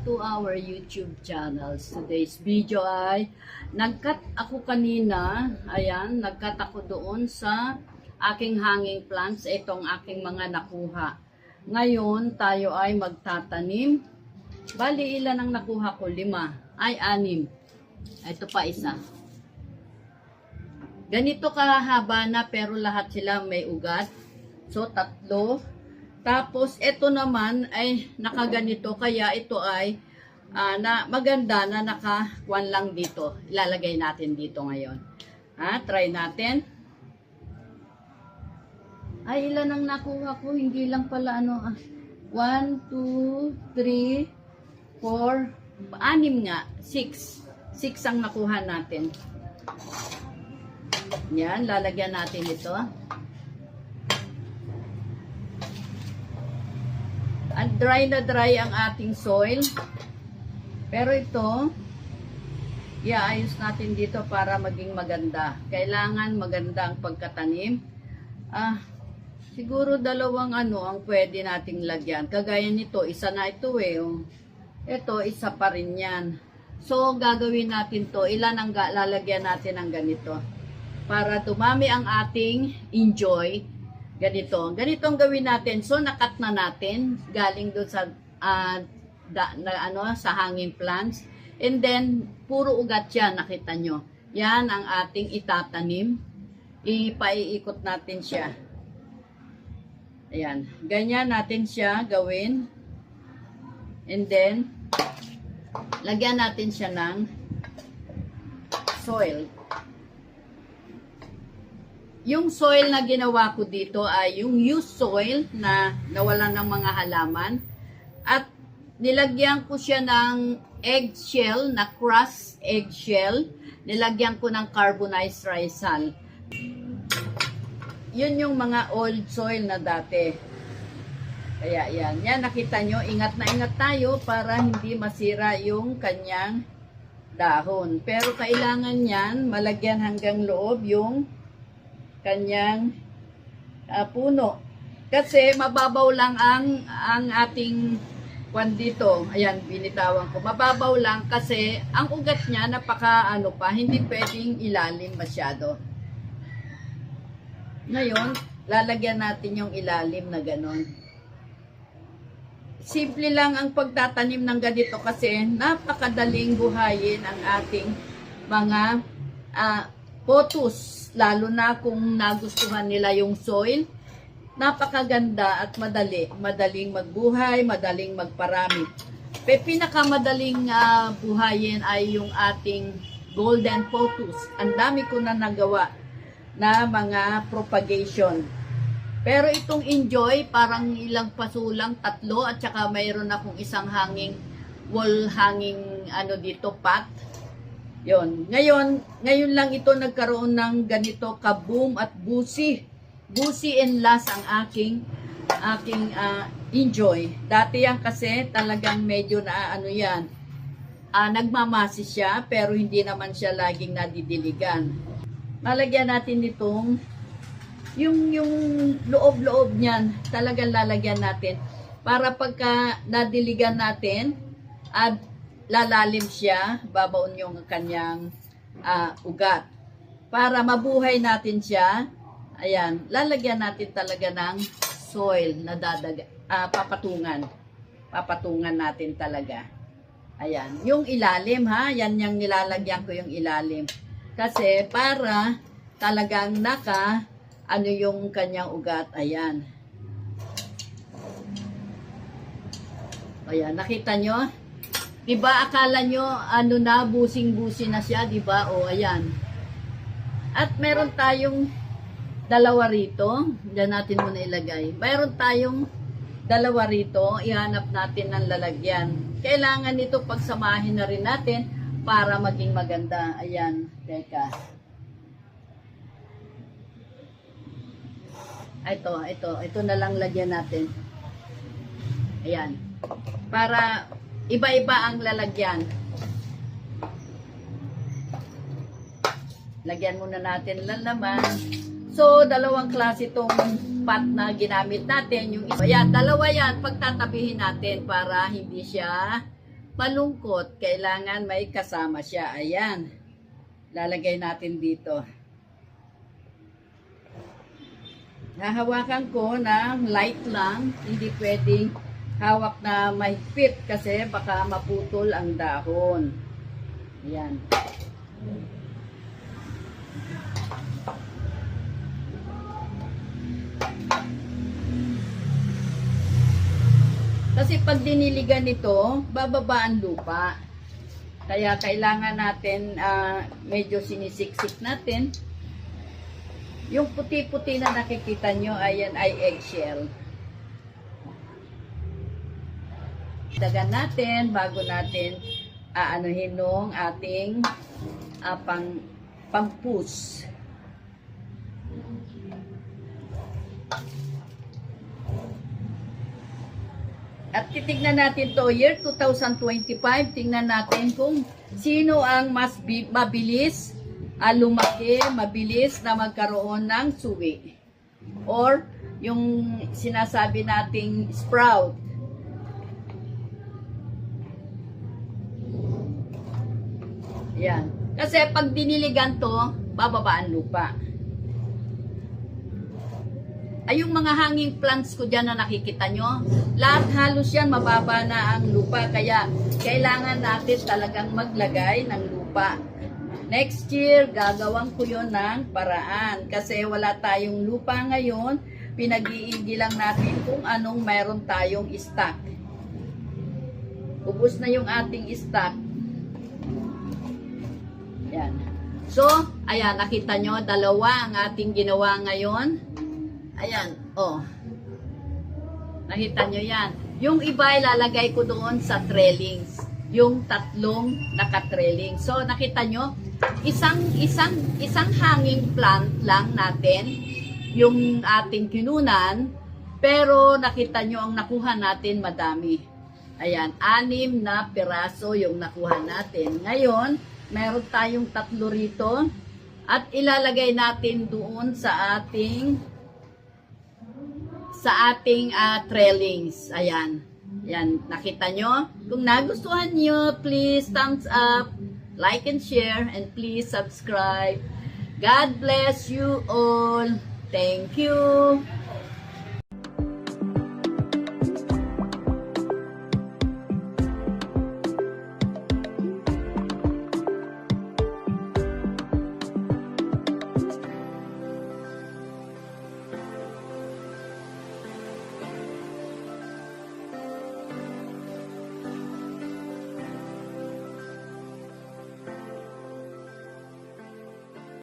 to our YouTube channel. Today's video ay nag-cut ako kanina. Ayan, nag-cut ako doon sa aking hanging plants. Itong aking mga nakuha. Ngayon, tayo ay magtatanim. Bali, ilan ang nakuha ko? 5. Ay, 6. Ito pa isa. Ganito kahaba na pero lahat sila may ugat. So, 3. Tapos, ito naman ay nakaganito. Kaya ito ay maganda na naka-1 lang dito. Ilalagay natin dito ngayon. Try natin. Ay, ilan ang nakuha ko? Hindi lang pala 1, 2, 3, 4, 6 nga. 6 ang nakuha natin. Yan, lalagyan natin ito. Dry na dry ang ating soil. Pero ito, iaayos natin dito para maging maganda. Kailangan maganda ang pagkatanim. Siguro 2 ang pwede nating lagyan. Kagaya nito, isa na ito Ito, isa pa rin yan. So, gagawin natin to. Ilan ang lalagyan natin ng ganito? Para dumami ang ating enjoy. Ganito ang gawin natin. So, nakat na natin galing doon sa sa hanging plants. And then, puro ugat yan, nakita nyo. Yan ang ating itatanim. Ipaiikot natin siya. Ayan. Ganyan natin siya gawin. And then, lagyan natin siya ng soil. Yung soil na ginawa ko dito ay yung used soil na nawalan ng mga halaman. At nilagyan ko siya ng eggshell, na crushed eggshell. Nilagyan ko ng carbonized rice hull. Yun yung mga old soil na dati. Kaya yan. Yan, nakita nyo, ingat na ingat tayo para hindi masira yung kanyang dahon. Pero kailangan yan, malagyan hanggang loob yung kanyang puno. Kasi mababaw lang ang ating kwan dito. Ayan, binitawan ko. Mababaw lang kasi ang ugat niya napaka hindi pwedeng ilalim masyado. Ngayon, lalagyan natin yung ilalim na ganon. Simple lang ang pagtatanim ng ganito kasi napakadaling buhayin ang ating mga photos. Lalo na kung nagustuhan nila yung soil. Napakaganda at madaling magbuhay, madaling magparami. Pinakamadaling buhayin ay yung ating golden photos. Ang dami ko na nagawa na mga propagation. Pero itong enjoy, parang ilang paso lang, 3 at saka mayroon akong isang wall hanging dito, pot. Yon. Ngayon lang ito nagkaroon ng ganito ka-boom at busy. Busy and last ang aking enjoy. Dati yan kasi talagang medyo yan. Nagmamasi siya pero hindi naman siya laging nadidiligan. Lalagyan natin itong yung loob-loob niyan, talagang lalagyan natin para pagka nadiligan natin at lalalim siya, babaon yung kanyang ugat. Para mabuhay natin siya, ayan, lalagyan natin talaga ng soil na papatungan. Papatungan natin talaga. Ayan, yung ilalim yan yung nilalagyan ko yung ilalim. Kasi para talagang yung kanyang ugat, ayan. Ayan, nakita nyo? Diba, akala nyo, busing-busi na siya, diba? O, ayan. At meron tayong 2 rito. Diyan natin muna ilagay. Meron tayong 2 rito. Ihanap natin ng lalagyan. Kailangan ito pagsamahin na rin natin para maging maganda. Ayan, teka. Ito na lang lagyan natin. Ayan. Para iba-iba ang lalagyan. Lagyan muna natin lalaman. So, 2 klase itong pot na ginamit natin. Yung isa. Yan, 2 yan. Pagtatabihin natin para hindi siya malungkot, kailangan may kasama siya. Ayan. Lalagay natin dito. Hahawakan ko ng light lang. Hindi pwedeng hawak na mahigpit kasi baka maputol ang dahon. Ayan. Kasi pag diniligan ito, bababa ang lupa. Kaya kailangan natin medyo sinisiksik natin. Yung puti-puti na nakikita nyo, ayan ay eggshell. Dagan natin bago natin aanuhin nung ating pang-push. At titignan natin to year 2025, tingnan natin kung sino ang mas mabilis lumaki, mabilis na magkaroon ng suwi. Or yung sinasabi nating sprout. Yan. Kasi pag diniligan to, bababa ang lupa. Ay, yung mga hanging plants ko dyan na nakikita nyo, lahat halos yan mababa na ang lupa. Kaya kailangan natin talagang maglagay ng lupa. Next year, gagawin ko yun ng paraan. Kasi wala tayong lupa ngayon, pinag-iigi lang natin kung anong mayroon tayong stock. Ubus na yung ating stock. Yan. So, ayan, nakita nyo, dalawa ang ating ginawa ngayon. Ayan, oh. Nakita nyo yan. Yung iba ilalagay ko doon sa trailings. Yung tatlong naka-trailing. So, nakita nyo, isang hanging plant lang natin yung ating kinunan. Pero nakita nyo ang nakuha natin madami. Ayan, 6 na piraso yung nakuha natin. Ngayon, meron tayong 3 rito. At ilalagay natin doon sa ating trailings. Ayan. Yan, nakita nyo? Kung nagustuhan nyo, please thumbs up, like and share, and please subscribe. God bless you all. Thank you.